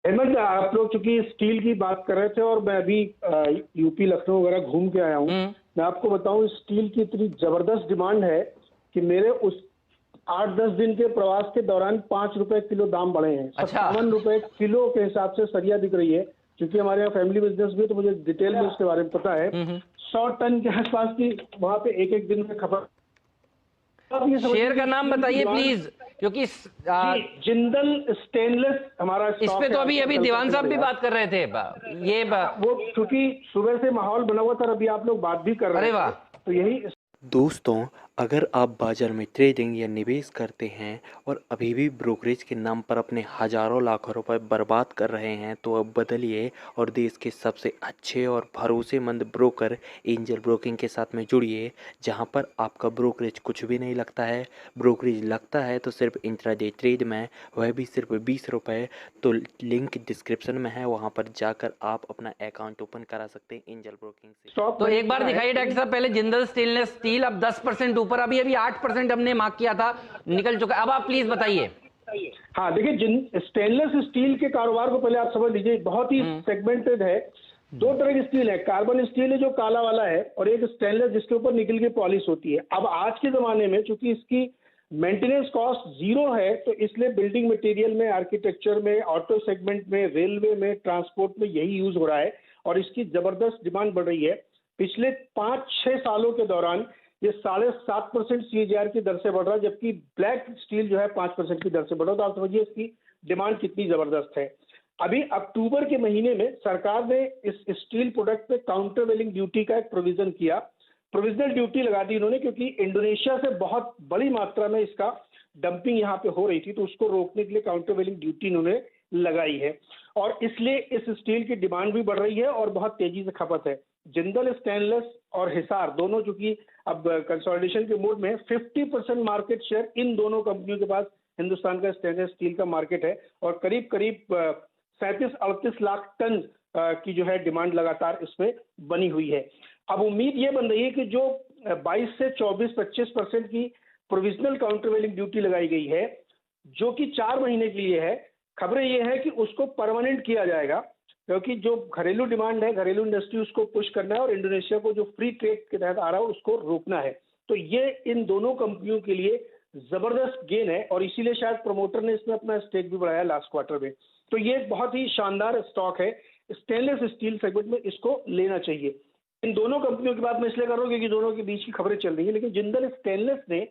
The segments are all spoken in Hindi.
हेमंत, आप लोग चूंकि स्टील की बात कर रहे थे और मैं अभी यूपी लखनऊ वगैरह घूम के आया हूँ। मैं आपको बताऊं, स्टील की इतनी जबरदस्त डिमांड है कि मेरे उस 8-10 दिन के प्रवास के दौरान 5 रुपए किलो दाम बढ़े हैं। अच्छा। 57 रुपए किलो के हिसाब से सरिया बिक रही है। क्योंकि हमारे यहाँ फैमिली बिजनेस भी है तो मुझे डिटेल में उसके बारे में पता है। 100 टन के आसपास की वहां पे एक दिन में खपत। शेयर का नाम बताइए प्लीज, क्योंकि जिंदल स्टेनलेस हमारा इस पे तो अभी दीवान साहब भी बात कर रहे थे। वो क्योंकि सुबह से माहौल बना हुआ था, अभी आप लोग बात भी कर रहे थे, तो यही। दोस्तों, अगर आप बाजार में ट्रेडिंग या निवेश करते हैं और अभी भी ब्रोकरेज के नाम पर अपने हजारों लाखों रुपए बर्बाद कर रहे हैं तो अब बदलिए और देश के सबसे अच्छे और भरोसेमंद ब्रोकर एंजल ब्रोकिंग के साथ में जुड़िए, जहां पर आपका ब्रोकरेज कुछ भी नहीं लगता है। ब्रोकरेज लगता है तो सिर्फ इंट्राडे ट्रेड में, वह भी सिर्फ 20 रुपये। तो लिंक डिस्क्रिप्शन में है, वहाँ पर जाकर आप अपना अकाउंट ओपन करा सकते हैं एंजल ब्रोकिंग से। तो एक बार दिखाइए डॉक्टर साहब, पहले जिंदल स्टेनलेस स्टील अब 10% ऊपर, अभी 8% हमने मार्क किया था, निकल चुका। अब आप प्लीज बताइए। हाँ देखिए, स्टेनलेस स्टील के कारोबार को पहले आप समझ लीजिए, बहुत ही सेगमेंटेड है। दो तरह की स्टील है, कार्बन स्टील है जो काला वाला है, और एक स्टेनलेस जिसके ऊपर निकल की पॉलिश होती है। अब आज के जमाने में चूंकि इसकी मेंटेनेंस कॉस्ट जीरो है, तो इसलिए बिल्डिंग मटेरियल में, आर्किटेक्चर में, ऑटो सेगमेंट में, रेलवे में, ट्रांसपोर्ट में यही यूज हो रहा है और इसकी जबरदस्त डिमांड बढ़ रही है। पिछले 5-6 सालों के दौरान ये 7.5% CAGR की दर से बढ़ रहा है, जबकि ब्लैक स्टील जो है 5% की दर से बढ़ रहा है। तो आप समझिए इसकी डिमांड कितनी जबरदस्त है। अभी अक्टूबर के महीने में सरकार ने इस स्टील प्रोडक्ट पे काउंटर वेलिंग ड्यूटी का एक प्रोविजन किया, प्रोविजनल ड्यूटी लगा दी इन्होंने, क्योंकि इंडोनेशिया से बहुत बड़ी मात्रा में इसका डंपिंग यहाँ पे हो रही थी, तो उसको रोकने के लिए काउंटर वेलिंग ड्यूटी इन्होंने लगाई है और इसलिए इस स्टील की डिमांड भी बढ़ रही है और बहुत तेजी से खपत है। जिंदल स्टेनलेस और हिसार दोनों चूंकि अब कंसोलिडेशन के मोड में 50% मार्केट शेयर इन दोनों कंपनियों के पास हिंदुस्तान का स्टेनलेस स्टील का मार्केट है और करीब करीब 37-38 लाख टन की जो है डिमांड लगातार इसमें बनी हुई है। अब उम्मीद ये बन रही है कि जो 22 से 24-25% की प्रोविजनल काउंटर वेलिंग ड्यूटी लगाई गई है, जो कि 4 महीने के लिए है, खबरें ये है कि उसको परमानेंट किया जाएगा, क्योंकि जो घरेलू डिमांड है, घरेलू इंडस्ट्री उसको पुश करना है और इंडोनेशिया को जो फ्री ट्रेड के तहत आ रहा है उसको रोकना है। तो ये इन दोनों कंपनियों के लिए जबरदस्त गेन है और इसीलिए शायद प्रमोटर ने इसमें अपना स्टेक भी बढ़ाया लास्ट क्वार्टर में। तो ये बहुत ही शानदार स्टॉक है, स्टेनलेस स्टील सेगमेंट में इसको लेना चाहिए। इन दोनों कंपनियों की बात मैं इसलिए कर रहा हूँ क्योंकि दोनों के बीच की खबरें चल रही है, लेकिन जिंदल स्टेनलेस ने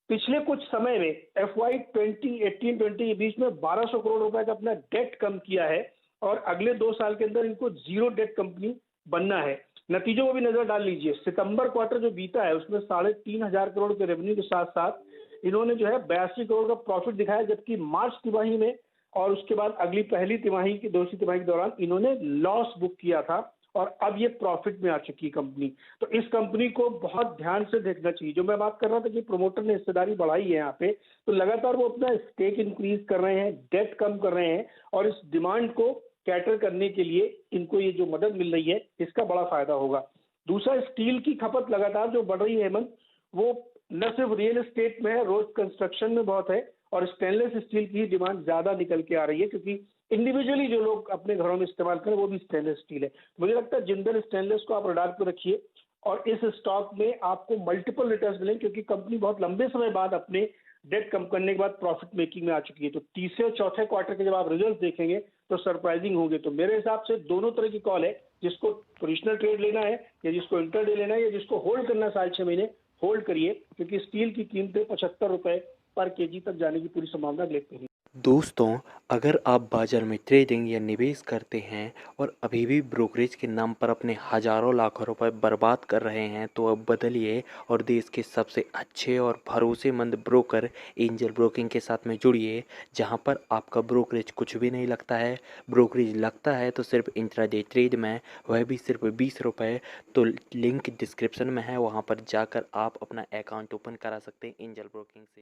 पिछले कुछ समय में FY 2018-20 के बीच में 1200 करोड़ रुपए का अपना डेट कम किया है और अगले 2 साल के अंदर इनको जीरो डेट कंपनी बनना है। नतीजों को भी नजर डाल लीजिए, सितंबर क्वार्टर जो बीता है उसमें 3,500 करोड़ के रेवेन्यू के साथ साथ इन्होंने जो है 82 करोड़ का प्रॉफिट दिखाया, जबकि मार्च तिमाही में और उसके बाद अगली पहली तिमाही की दूसरी तिमाही के दौरान इन्होंने लॉस बुक किया था और अब ये प्रॉफिट में आ चुकी है कंपनी। तो इस कंपनी को बहुत ध्यान से देखना चाहिए। जो मैं बात कर रहा था कि प्रमोटर ने हिस्सेदारी बढ़ाई है यहाँ पे, तो लगातार वो अपना स्टेक इंक्रीज कर रहे हैं, डेट कम कर रहे हैं और इस डिमांड को कैटर करने के लिए इनको ये जो मदद मिल रही है इसका बड़ा फायदा होगा। दूसरा, स्टील की खपत लगातार जो बढ़ रही है हेमंत, वो न सिर्फ रियल एस्टेट में है, रोड कंस्ट्रक्शन में बहुत है और स्टेनलेस स्टील की डिमांड ज्यादा निकल के आ रही है, क्योंकि इंडिविजुअली जो लोग अपने घरों में इस्तेमाल करें वो भी स्टेनलेस स्टील है। मुझे लगता है जिंदल स्टेनलेस को आप रडार पे रखिए और इस स्टॉक में आपको मल्टीपल रिटर्न्स मिलेंगे, क्योंकि कंपनी बहुत लंबे समय बाद अपने डेट कम करने के बाद प्रॉफिट मेकिंग में आ चुकी है। तो तीसरे और चौथे क्वार्टर के जब आप रिजल्ट देखेंगे तो सरप्राइजिंग होंगे। तो मेरे हिसाब से दोनों तरह की कॉल है, जिसको पोजिशनल ट्रेड लेना है या जिसको इंटरडे लेना है या जिसको होल्ड करना है 6.5 महीने, होल्ड करिए, क्योंकि स्टील की कीमतें 75 रुपए पर केजी तक जाने की पूरी संभावना देखते हैं। दोस्तों, अगर आप बाजार में ट्रेडिंग या निवेश करते हैं और अभी भी ब्रोकरेज के नाम पर अपने हजारों लाखों रुपए बर्बाद कर रहे हैं तो अब बदलिए और देश के सबसे अच्छे और भरोसेमंद ब्रोकर एंजल ब्रोकिंग के साथ में जुड़िए, जहां पर आपका ब्रोकरेज कुछ भी नहीं लगता है। ब्रोकरेज लगता है तो सिर्फ इंट्राडे ट्रेड में, वह भी सिर्फ 20 रुपये। तो लिंक डिस्क्रिप्शन में है, वहाँ पर जाकर आप अपना अकाउंट ओपन करा सकते हैं एंजल ब्रोकिंग से।